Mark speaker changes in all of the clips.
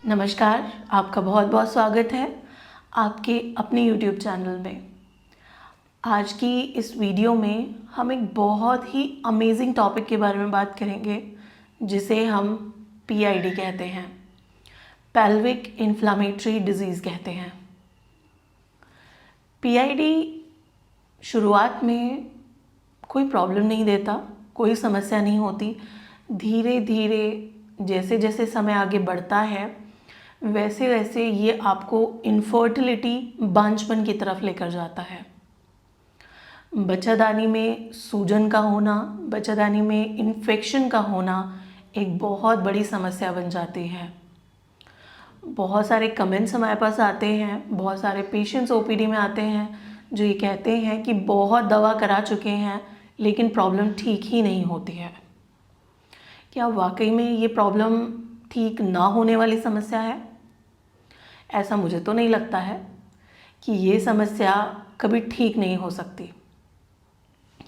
Speaker 1: नमस्कार, आपका बहुत बहुत स्वागत है आपके अपने YouTube चैनल में। आज की इस वीडियो में हम एक बहुत ही अमेजिंग टॉपिक के बारे में बात करेंगे जिसे हम PID कहते हैं, पेल्विक इन्फ्लामेटरी डिजीज़ कहते हैं। PID शुरुआत में कोई प्रॉब्लम नहीं देता, कोई समस्या नहीं होती। धीरे धीरे जैसे जैसे समय आगे बढ़ता है वैसे वैसे ये आपको इनफर्टिलिटी, बांझपन की तरफ लेकर जाता है। बच्चादानी में सूजन का होना, बच्चादानी में इन्फेक्शन का होना एक बहुत बड़ी समस्या बन जाती है। बहुत सारे कमेंट्स हमारे पास आते हैं, बहुत सारे पेशेंट्स OPD में आते हैं जो ये कहते हैं कि बहुत दवा करा चुके हैं लेकिन प्रॉब्लम ठीक ही नहीं होती है। क्या वाकई में ये प्रॉब्लम ठीक ना होने वाली समस्या है? ऐसा मुझे तो नहीं लगता है कि ये समस्या कभी ठीक नहीं हो सकती,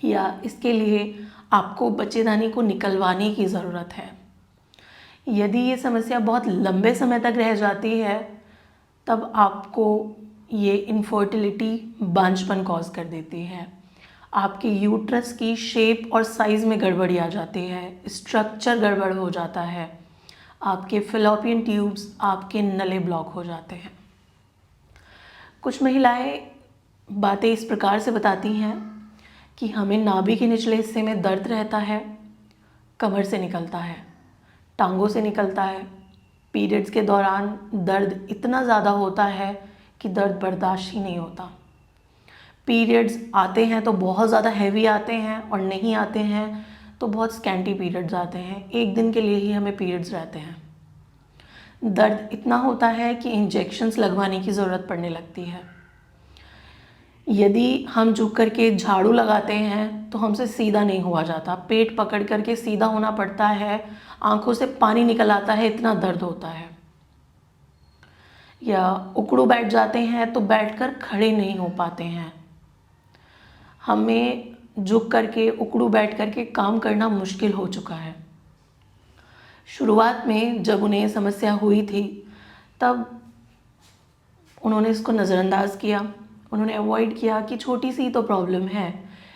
Speaker 1: या इसके लिए आपको बच्चेदानी को निकलवाने की ज़रूरत है। यदि ये समस्या बहुत लंबे समय तक रह जाती है तब आपको ये इनफर्टिलिटी, बांझपन कॉज कर देती है। आपके यूट्रस की शेप और साइज़ में गड़बड़ी आ जाती है, स्ट्रक्चर गड़बड़ हो जाता है, आपके फैलोपियन ट्यूब्स, आपके नले ब्लॉक हो जाते हैं। कुछ महिलाएं बातें इस प्रकार से बताती हैं कि हमें नाभि के निचले हिस्से में दर्द रहता है, कमर से निकलता है, टांगों से निकलता है। पीरियड्स के दौरान दर्द इतना ज़्यादा होता है कि दर्द बर्दाश्त ही नहीं होता। पीरियड्स आते हैं तो बहुत ज़्यादा हैवी आते हैं और नहीं आते हैं तो बहुत स्कैंटी पीरियड्स आते हैं, एक दिन के लिए ही हमें पीरियड्स रहते हैं। दर्द इतना होता है कि इंजेक्शंस लगवाने की ज़रूरत पड़ने लगती है। यदि हम झुक करके झाड़ू लगाते हैं तो हमसे सीधा नहीं हुआ जाता, पेट पकड़ करके सीधा होना पड़ता है, आंखों से पानी निकल आता है, इतना दर्द होता है। या उकड़ू बैठ जाते हैं तो बैठकर खड़े नहीं हो पाते हैं। हमें झुक करके, उकड़ू बैठ करके काम करना मुश्किल हो चुका है। शुरुआत में जब उन्हें समस्या हुई थी तब उन्होंने इसको नज़रअंदाज किया, उन्होंने अवॉइड किया कि छोटी सी तो प्रॉब्लम है,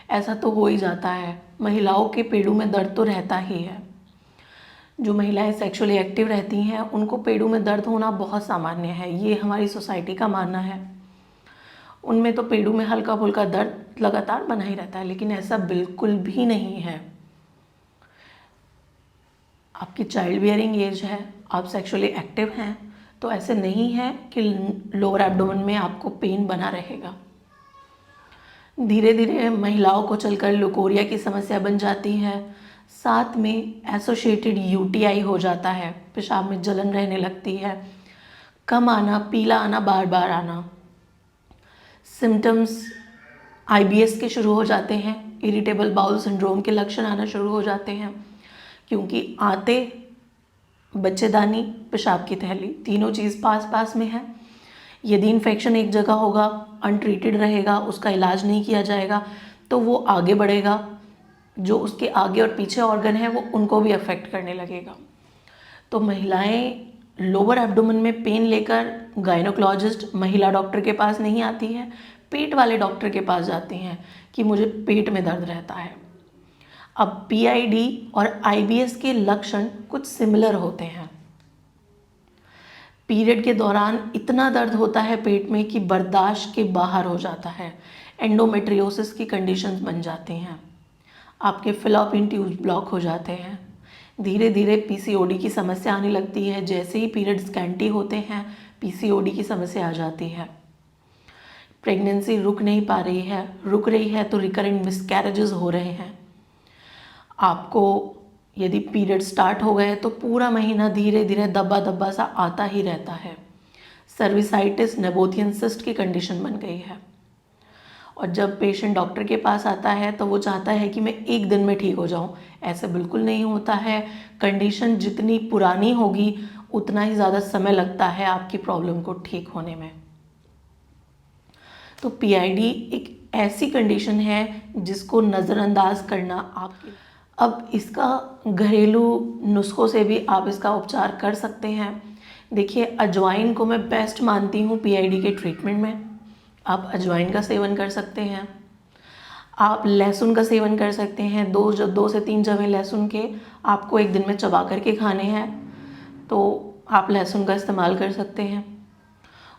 Speaker 1: ऐसा तो हो ही जाता है, महिलाओं के पेड़ों में दर्द तो रहता ही है। जो महिलाएं सेक्सुअली एक्टिव रहती हैं उनको पेड़ों में दर्द होना बहुत सामान्य है, ये हमारी सोसाइटी का मानना है। उनमें तो पेड़ों में हल्का फुल्का दर्द लगातार बना ही रहता है, लेकिन ऐसा बिल्कुल भी नहीं है। आपकी चाइल्ड बियरिंग एज है, आप सेक्सुअली एक्टिव हैं, तो ऐसे नहीं है कि लोअर एब्डोमेन में आपको पेन बना रहेगा। धीरे धीरे महिलाओं को चलकर लुकोरिया की समस्या बन जाती है, साथ में एसोसिएटेड UTI हो जाता है, पेशाब में जलन रहने लगती है, कम आना, पीला आना, बार बार आना। सिम्टम्स IBS के शुरू हो जाते हैं, इरिटेबल बाउल सिंड्रोम के लक्षण आना शुरू हो जाते हैं, क्योंकि आते बच्चेदानी, पेशाब की थैली, तीनों चीज़ पास पास में है। यदि इन्फेक्शन एक जगह होगा, अनट्रीटेड रहेगा, उसका इलाज नहीं किया जाएगा तो वो आगे बढ़ेगा, जो उसके आगे और पीछे ऑर्गन है वो उनको भी अफेक्ट करने लगेगा। तो महिलाएं लोअर एब्डोमेन में पेन लेकर गायनोकोलॉजिस्ट, महिला डॉक्टर के पास नहीं आती हैं, पेट वाले डॉक्टर के पास जाती हैं कि मुझे पेट में दर्द रहता है। अब PID और IBS के लक्षण कुछ सिमिलर होते हैं। पीरियड के दौरान इतना दर्द होता है पेट में कि बर्दाश्त के बाहर हो जाता है, एंडोमेट्रियोसिस की कंडीशंस बन जाती हैं, आपके फैलोपियन ट्यूब्स ब्लॉक हो जाते हैं। धीरे धीरे PCOD की समस्या आने लगती है, जैसे ही पीरियड स्कैंटी होते हैं PCOD की समस्या आ जाती है। प्रेगनेंसी रुक नहीं पा रही है, रुक रही है तो रिकरेंट मिसकैरेजेस हो रहे हैं। आपको यदि पीरियड स्टार्ट हो गए तो पूरा महीना धीरे धीरे दब्बा दब्बा सा आता ही रहता है। सर्विसाइटिस, नेबोथियन सिस्ट की कंडीशन बन गई है। और जब पेशेंट डॉक्टर के पास आता है तो वो चाहता है कि मैं एक दिन में ठीक हो जाऊं, ऐसे बिल्कुल नहीं होता है। कंडीशन जितनी पुरानी होगी उतना ही ज़्यादा समय लगता है आपकी प्रॉब्लम को ठीक होने में। तो PID एक ऐसी कंडीशन है जिसको नज़रअंदाज करना आपकी, अब इसका घरेलू नुस्खों से भी आप इसका उपचार कर सकते हैं। देखिए, अजवाइन को मैं बेस्ट मानती हूँ पीआईडी के ट्रीटमेंट में। आप अजवाइन का सेवन कर सकते हैं। आप लहसुन का सेवन कर सकते हैं। 2 से 3 जवे लहसुन के आपको एक दिन में चबा करके खाने हैं, तो आप लहसुन का इस्तेमाल कर सकते हैं।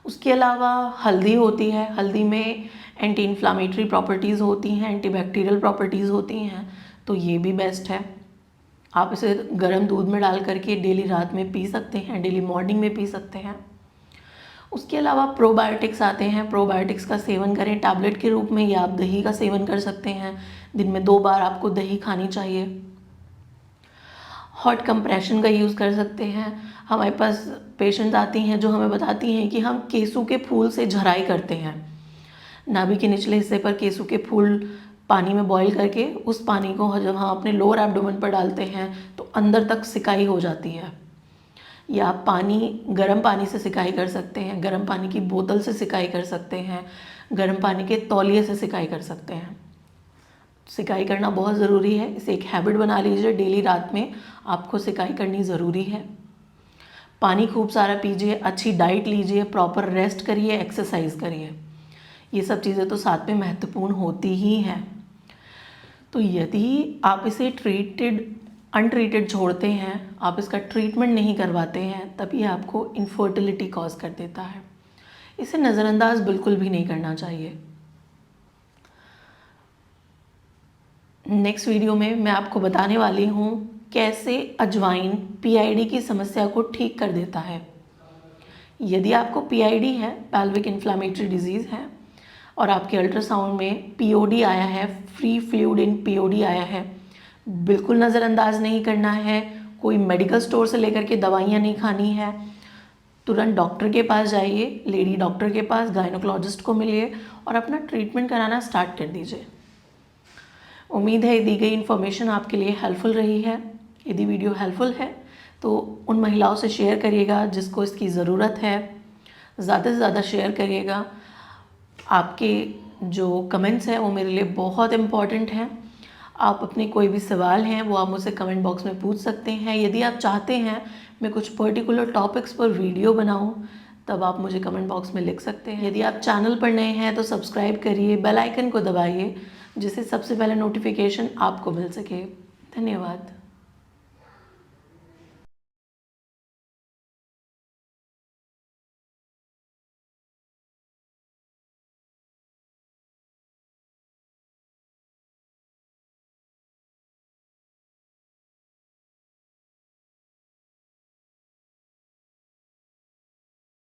Speaker 1: उसके अलावा हल्दी होती है, हल्दी में एंटी इन्फ्लामेटरी प्रॉपर्टीज़ होती हैं, एंटीबैक्टीरियल प्रॉपर्टीज़ होती हैं, तो ये भी बेस्ट है। आप इसे गर्म दूध में डाल करके डेली रात में पी सकते हैं, डेली मॉर्निंग में पी सकते हैं। उसके अलावा प्रोबायोटिक्स आते हैं, प्रोबायोटिक्स का सेवन करें टैबलेट के रूप में, या आप दही का सेवन कर सकते हैं। दिन में 2 बार आपको दही खानी चाहिए। हॉट कंप्रेशन का यूज़ कर सकते हैं। हमारे पास पेशेंट आती हैं जो हमें बताती हैं कि हम केसू के फूल से झराई करते हैं। नाभि के निचले हिस्से पर केसू के फूल पानी में बॉईल करके उस पानी को जब हम अपने लोअर एब्डोमेन पर डालते हैं तो अंदर तक सिकाई हो जाती है। या आप गर्म पानी से सिकाई कर सकते हैं, गर्म पानी की बोतल से सिकाई कर सकते हैं, गर्म पानी के तौलिए से सिकाई कर सकते हैं। सिकाई करना बहुत ज़रूरी है, इसे एक हैबिट बना लीजिए। डेली रात में आपको सिकाई करनी ज़रूरी है। पानी खूब सारा पीजिए, अच्छी डाइट लीजिए, प्रॉपर रेस्ट करिए, एक्सरसाइज करिए। ये सब चीज़ें तो साथ में महत्वपूर्ण होती ही हैं। तो यदि आप इसे अनट्रीटेड छोड़ते हैं, आप इसका ट्रीटमेंट नहीं करवाते हैं, तब ये आपको इनफर्टिलिटी कॉज कर देता है। इसे नज़रअंदाज बिल्कुल भी नहीं करना चाहिए। नेक्स्ट वीडियो में मैं आपको बताने वाली हूँ कैसे अजवाइन पीआईडी की समस्या को ठीक कर देता है। यदि आपको पीआईडी है, पेल्विक इन्फ्लेमेटरी डिजीज़ है, और आपके अल्ट्रासाउंड में पीओडी आया है, फ्री फ्लूइड इन पीओडी आया है, बिल्कुल नज़रअंदाज नहीं करना है। कोई मेडिकल स्टोर से लेकर के दवाइयाँ नहीं खानी है। तुरंत डॉक्टर के पास जाइए, लेडी डॉक्टर के पास, गायनोकोलॉजिस्ट को मिलिए और अपना ट्रीटमेंट कराना स्टार्ट कर दीजिए। उम्मीद है दी गई इन्फॉर्मेशन आपके लिए हेल्पफुल रही है। यदि वीडियो हेल्पफुल है तो उन महिलाओं से शेयर करिएगा जिसको इसकी ज़रूरत है। ज़्यादा से ज़्यादा शेयर करिएगा। आपके जो कमेंट्स हैं वो मेरे लिए बहुत इम्पॉर्टेंट हैं। आप अपने कोई भी सवाल हैं वो आप मुझसे कमेंट बॉक्स में पूछ सकते हैं। यदि आप चाहते हैं मैं कुछ पर्टिकुलर टॉपिक्स पर वीडियो बनाऊं, तब आप मुझे कमेंट बॉक्स में लिख सकते हैं। यदि आप चैनल पर नए हैं तो सब्सक्राइब करिए, बेल आइकन को दबाइए, जिससे सबसे पहले नोटिफिकेशन आपको मिल सके। धन्यवाद।